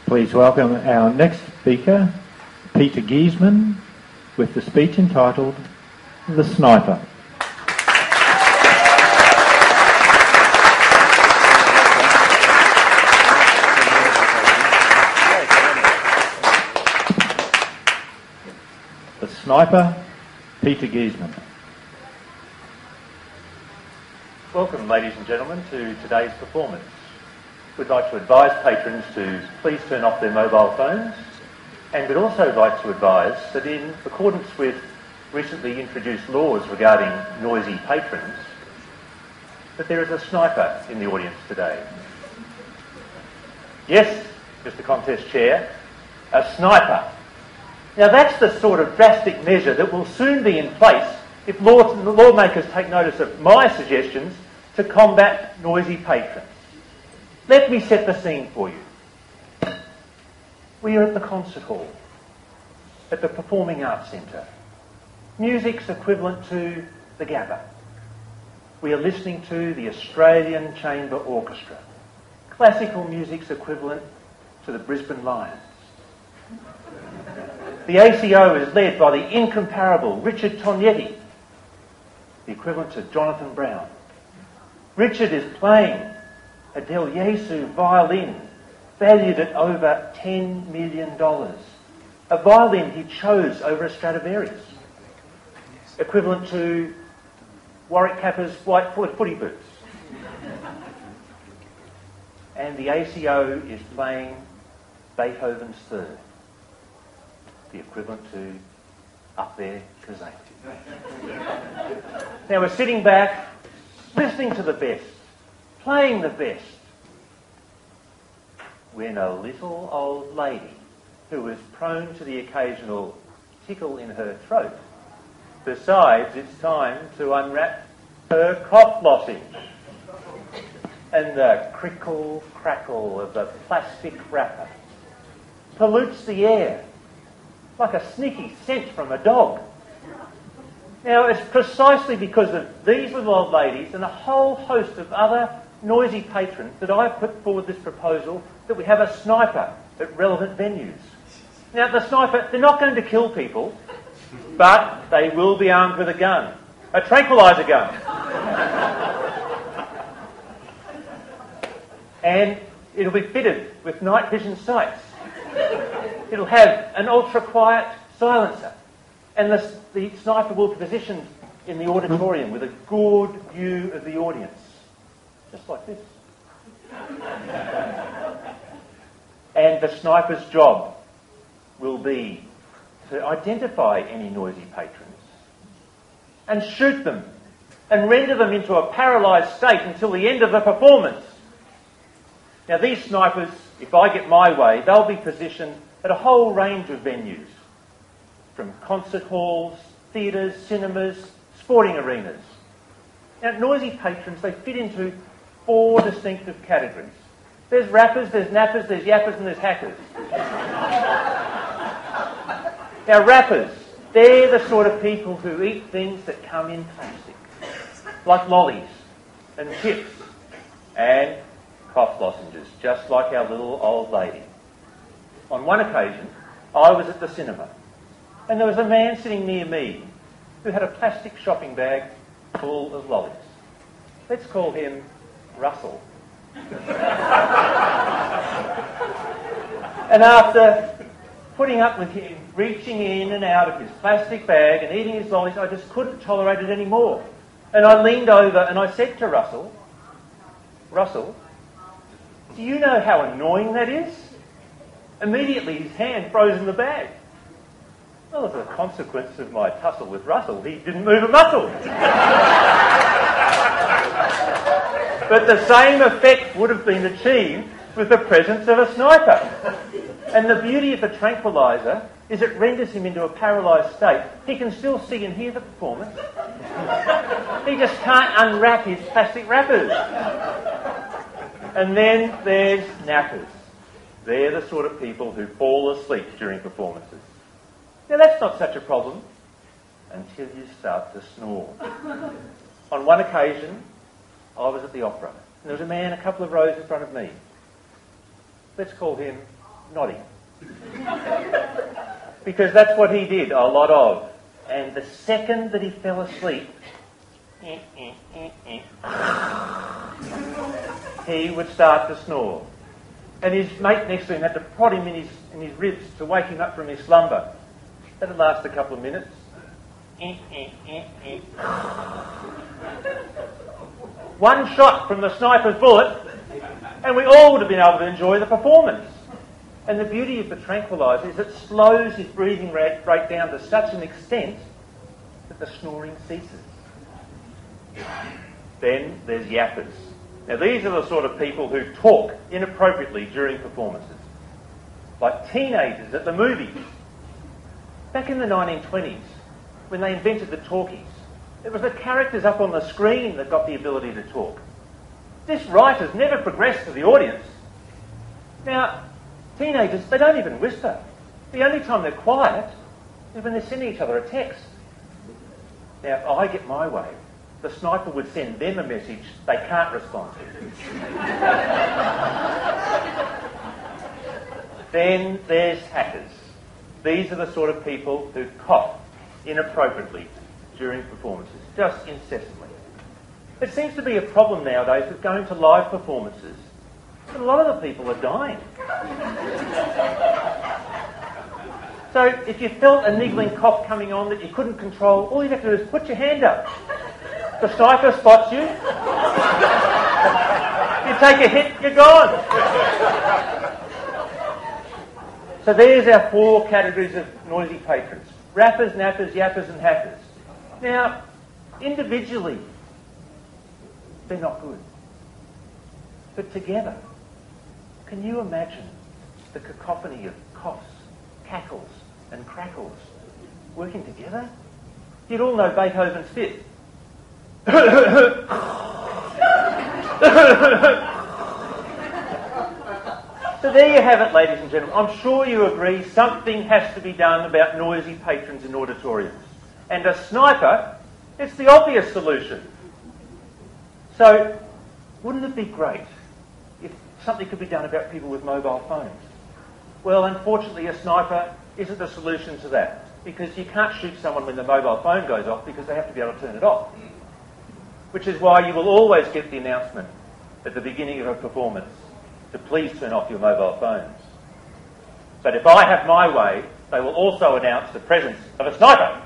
Please welcome our next speaker, Peter Giesemann, with the speech entitled The Sniper. The Sniper, Peter Giesemann. Welcome, ladies and gentlemen, to today's performance. We'd like to advise patrons to please turn off their mobile phones, and we'd also like to advise that in accordance with recently introduced laws regarding noisy patrons, that there is a sniper in the audience today. Yes, Mr. Contest Chair, a sniper. Now that's the sort of drastic measure that will soon be in place if lawmakers take notice of my suggestions to combat noisy patrons. Let me set the scene for you. We are at the concert hall, at the Performing Arts Centre. Music's equivalent to the Gabba. We are listening to the Australian Chamber Orchestra. Classical music's equivalent to the Brisbane Lions. The ACO is led by the incomparable Richard Tognetti, the equivalent to Jonathan Brown. Richard is playing a Del Jesu violin valued at over $10 million. A violin he chose over a Stradivarius, equivalent to Warwick Kappa's white footy boots. And the ACO is playing Beethoven's Third, the equivalent to Up There Kazan. Now we're sitting back, listening to the best, playing the best, when a little old lady, who is prone to the occasional tickle in her throat, decides it's time to unwrap her cough lozenge. And the crickle crackle of the plastic wrapper pollutes the air like a sneaky scent from a dog. Now, it's precisely because of these little old ladies and a whole host of other noisy patrons that I've put forward this proposal that we have a sniper at relevant venues. Now, the sniper, they're not going to kill people, but they will be armed with a gun, a tranquiliser gun. And it'll be fitted with night vision sights. It'll have an ultra-quiet silencer. And the sniper will be positioned in the auditorium with a good view of the audience. Just like this. And the sniper's job will be to identify any noisy patrons and shoot them and render them into a paralysed state until the end of the performance. Now these snipers, if I get my way, they'll be positioned at a whole range of venues, from concert halls, theatres, cinemas, sporting arenas. Now noisy patrons, they fit into 4 distinctive categories. There's rappers, there's nappers, there's yappers and there's hackers. Now rappers, they're the sort of people who eat things that come in plastic, like lollies and chips and cough lozenges, just like our little old lady. On one occasion, I was at the cinema, and there was a man sitting near me who had a plastic shopping bag full of lollies. Let's call him Russell. And after putting up with him reaching in and out of his plastic bag and eating his lollies, I just couldn't tolerate it anymore. And I leaned over and I said to Russell, "Russell, do you know how annoying that is?" Immediately his hand froze in the bag. Well, as a consequence of my tussle with Russell, he didn't move a muscle. But the same effect would have been achieved with the presence of a sniper. And the beauty of the tranquiliser is it renders him into a paralysed state. He can still see and hear the performance. He just can't unwrap his plastic wrappers. And then there's nappers. They're the sort of people who fall asleep during performances. Now that's not such a problem until you start to snore. On one occasion, I was at the opera, and there was a man a couple of rows in front of me. Let's call him nodding. Because that's what he did a lot of. And the second that he fell asleep, he would start to snore. And his mate next to him had to prod him in his ribs to wake him up from his slumber. That would last a couple of minutes. One shot from the sniper's bullet, and we all would have been able to enjoy the performance. And the beauty of the tranquiliser is it slows his breathing rate down to such an extent that the snoring ceases. Then there's yappers. Now these are the sort of people who talk inappropriately during performances. Like teenagers at the movies. Back in the 1920s, when they invented the talkies, it was the characters up on the screen that got the ability to talk. This right has never progressed to the audience. Now, teenagers, they don't even whisper. The only time they're quiet is when they're sending each other a text. Now, if I get my way, the sniper would send them a message they can't respond to. Then there's hackers. These are the sort of people who cough inappropriately during performances, just incessantly. It seems to be a problem nowadays with going to live performances. A lot of the people are dying. So if you felt a niggling cough coming on that you couldn't control, all you have to do is put your hand up. The sniper spots you. You take a hit, you're gone. So there's our 4 categories of noisy patrons. Rappers, nappers, yappers and hackers. Now, individually, they're not good. But together, can you imagine the cacophony of coughs, cackles and crackles working together? You'd all know Beethoven's Fifth. So there you have it, ladies and gentlemen. I'm sure you agree something has to be done about noisy patrons in auditoriums. And a sniper, it's the obvious solution. So, wouldn't it be great if something could be done about people with mobile phones? Well, unfortunately, a sniper isn't the solution to that, because you can't shoot someone when the mobile phone goes off because they have to be able to turn it off. Which is why you will always get the announcement at the beginning of a performance to please turn off your mobile phones. But if I have my way, they will also announce the presence of a sniper.